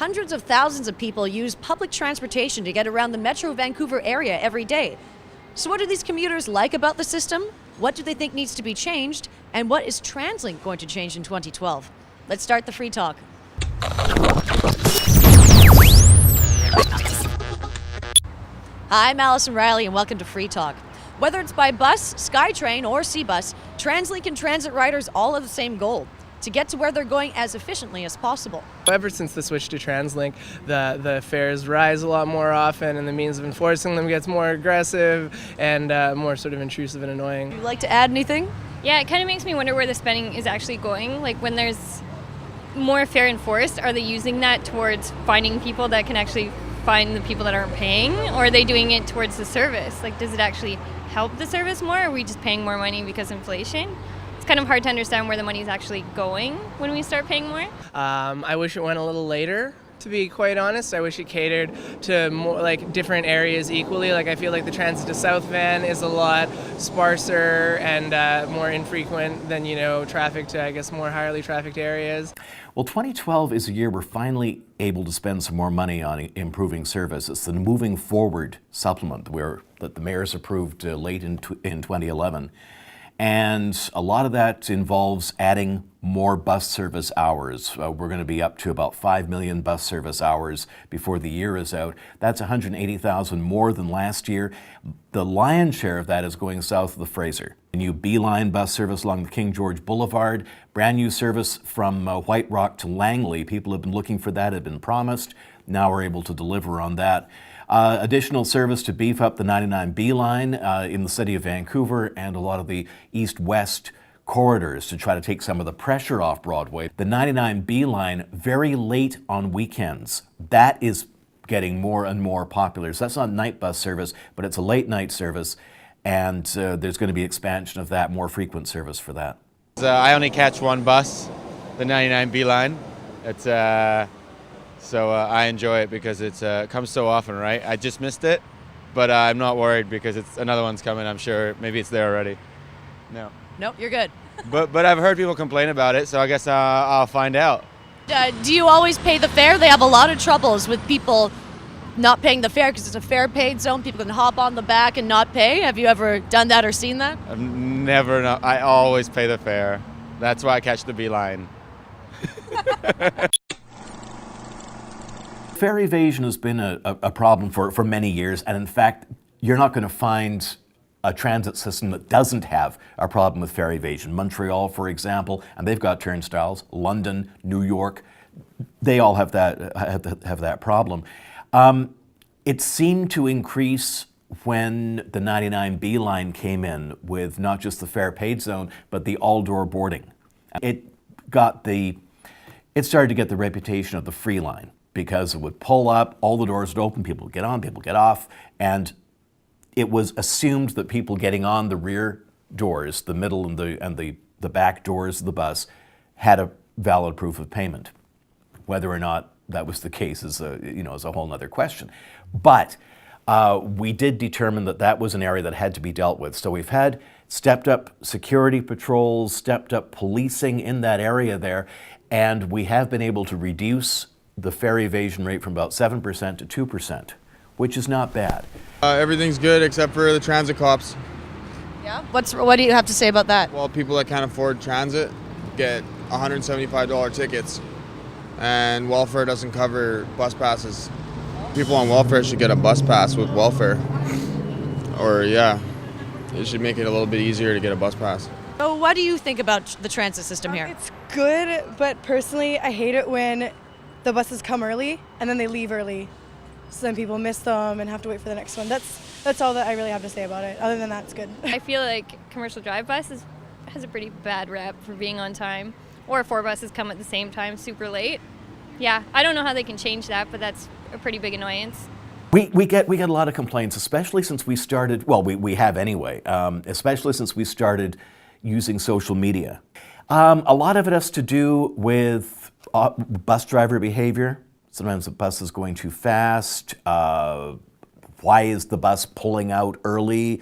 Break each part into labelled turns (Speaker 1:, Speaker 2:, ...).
Speaker 1: Hundreds of thousands of people use public transportation to get around the Metro Vancouver area every day. So what do these commuters like about the system? What do they think needs to be changed? And what is Translink going to change in 2012? Let's start the free talk. Hi, I'm Allison Riley and welcome to Free Talk. Whether it's by bus, SkyTrain, or Seabus, Translink and transit riders all have the same goal: to get to where they're going as efficiently as possible.
Speaker 2: Ever since the switch to Translink, the fares rise a lot more often, and the means of enforcing them gets more aggressive and more sort of intrusive and annoying.
Speaker 1: Would you like to add anything?
Speaker 3: Yeah, it kind of makes me wonder where the spending is actually going. Like, when there's more fare enforced, are they using that towards finding people that can actually find the people that aren't paying, or are they doing it towards the service? Like, does it actually help the service more, or are we just paying more money because of inflation? It's kind of hard to understand where the money is actually going when we start paying more.
Speaker 2: I wish it went a little later, to be quite honest. I wish it catered to more like different areas equally. Like, I feel like the transit to South Van is a lot sparser and more infrequent than, traffic to, I guess, more highly trafficked areas.
Speaker 4: Well, 2012 is a year we're finally able to spend some more money on improving service. It's the Moving Forward supplement that the mayors approved late in 2011. And a lot of that involves adding more bus service hours. We're going to be up to about 5 million bus service hours before the year is out. That's 180,000 more than last year. The lion's share of that is going south of the Fraser. A new B-line bus service along the King George Boulevard, brand new service from White Rock to Langley. People have been looking for that, had been promised. Now we're able to deliver on that. Additional service to beef up the 99B line in the city of Vancouver and a lot of the east-west corridors to try to take some of the pressure off Broadway. The 99B line, very late on weekends. That is getting more and more popular. So that's not night bus service, but it's a late night service, and there's going to be expansion of that, more frequent service for that.
Speaker 5: I only catch one bus, the 99B line. It's So I enjoy it because it comes so often, right? I just missed it, but I'm not worried because another one's coming, I'm sure. Maybe it's there already. No.
Speaker 1: Nope, you're good.
Speaker 5: But I've heard people complain about it, so I guess I'll find out.
Speaker 1: Do you always pay the fare? They have a lot of troubles with people not paying the fare because it's a fare paid zone. People can hop on the back and not pay. Have you ever done that or seen that?
Speaker 5: I've never, I always pay the fare. That's why I catch the B line.
Speaker 4: Fare evasion has been a problem for many years, and in fact, you're not going to find a transit system that doesn't have a problem with fare evasion. Montreal, for example, and they've got turnstiles. London, New York, they all have that problem. It seemed to increase when the 99B line came in with not just the fare paid zone, but the all-door boarding. It started to get the reputation of the free line, because it would pull up, all the doors would open, people would get on, people get off, and it was assumed that people getting on the rear doors, the middle and the back doors of the bus, had a valid proof of payment. Whether or not that was the case is a whole other question. But we did determine that was an area that had to be dealt with. So we've had stepped up security patrols, stepped up policing in that area there, and we have been able to reduce the fare evasion rate from about 7% to 2%, which is not bad.
Speaker 6: Everything's good except for the transit cops.
Speaker 1: Yeah? What do you have to say about that?
Speaker 6: Well, people that can't afford transit get $175 tickets, and welfare doesn't cover bus passes. People on welfare should get a bus pass with welfare. Or, yeah, it should make it a little bit easier to get a bus pass.
Speaker 1: So what do you think about the transit system here?
Speaker 7: It's good, but personally, I hate it when the buses come early and then they leave early. So then people miss them and have to wait for the next one. That's all that I really have to say about it. Other than that, it's good.
Speaker 3: I feel like commercial drive bus has a pretty bad rep for being on time, or 4 buses come at the same time super late. Yeah, I don't know how they can change that, but that's a pretty big annoyance.
Speaker 4: We get a lot of complaints, especially since we started, well, we have anyway, especially since we started using social media. A lot of it has to do with bus driver behavior. Sometimes the bus is going too fast. Why is the bus pulling out early?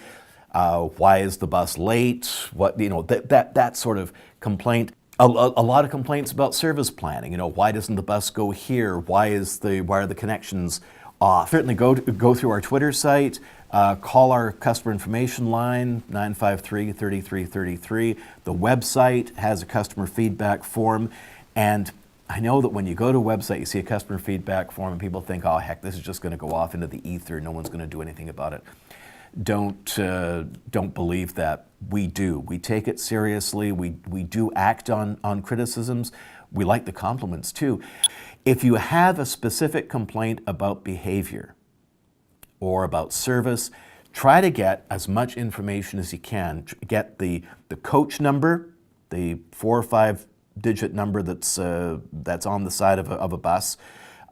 Speaker 4: Why is the bus late? That sort of complaint. A lot of complaints about service planning. You know, why doesn't the bus go here? Why are the connections off? Certainly go through our Twitter site, call our customer information line, 953-3333. The website has a customer feedback form, and I know that when you go to a website, you see a customer feedback form and people think, oh heck, this is just going to go off into the ether, no one's going to do anything about it. Don't believe that. We do. We take it seriously. We do act on criticisms. We like the compliments too. If you have a specific complaint about behavior or about service, try to get as much information as you can. Get the coach number, the 4 or 5 digit number that's on the side of a bus,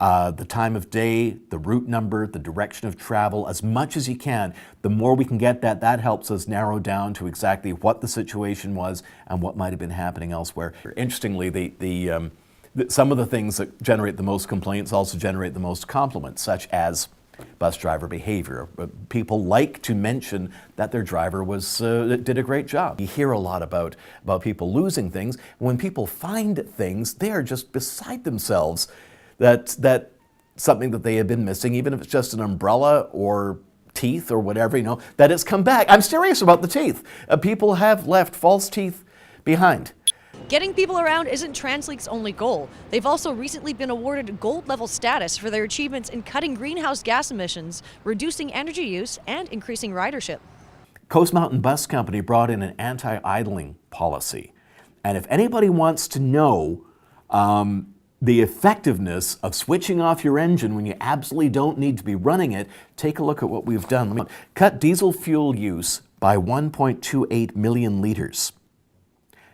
Speaker 4: the time of day, the route number, the direction of travel, as much as you can. The more we can get that helps us narrow down to exactly what the situation was and what might have been happening elsewhere. Interestingly, some of the things that generate the most complaints also generate the most compliments, such as bus driver behavior. People like to mention that their driver did a great job. You hear a lot about people losing things. When people find things, they are just beside themselves that something that they have been missing, even if it's just an umbrella or teeth or whatever, you know, that it's come back. I'm serious about the teeth. People have left false teeth behind.
Speaker 1: Getting people around isn't Translink's only goal. They've also recently been awarded gold-level status for their achievements in cutting greenhouse gas emissions, reducing energy use, and increasing ridership.
Speaker 4: Coast Mountain Bus Company brought in an anti-idling policy. And if anybody wants to know the effectiveness of switching off your engine when you absolutely don't need to be running it, take a look at what we've done. Cut diesel fuel use by 1.28 million litres,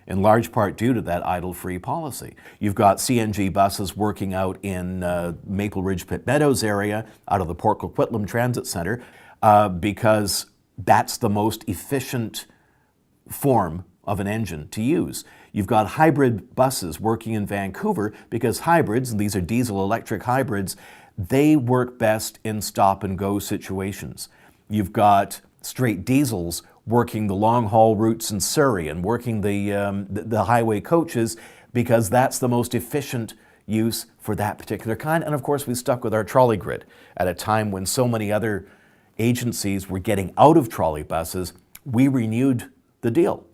Speaker 4: in large part due to that idle-free policy. You've got CNG buses working out in Maple Ridge Pitt Meadows area, out of the Port Coquitlam Transit Centre, because that's the most efficient form of an engine to use. You've got hybrid buses working in Vancouver because hybrids, and these are diesel-electric hybrids, they work best in stop-and-go situations. You've got straight diesels working the long-haul routes in Surrey and working the highway coaches because that's the most efficient use for that particular kind. And of course, we stuck with our trolley grid at a time when so many other agencies were getting out of trolley buses. We renewed the deal.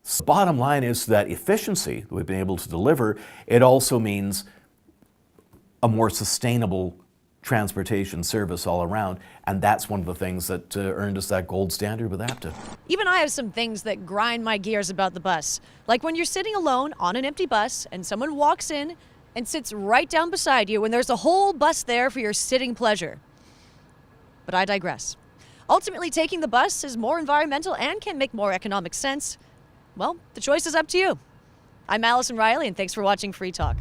Speaker 4: So the bottom line is that efficiency that we've been able to deliver, it also means a more sustainable transportation service all around, and that's one of the things that earned us that gold standard with APTA.
Speaker 1: Even I have some things that grind my gears about the bus. Like when you're sitting alone on an empty bus and someone walks in and sits right down beside you and there's a whole bus there for your sitting pleasure. But I digress. Ultimately, taking the bus is more environmental and can make more economic sense. Well, the choice is up to you. I'm Allison Riley, and thanks for watching Free Talk.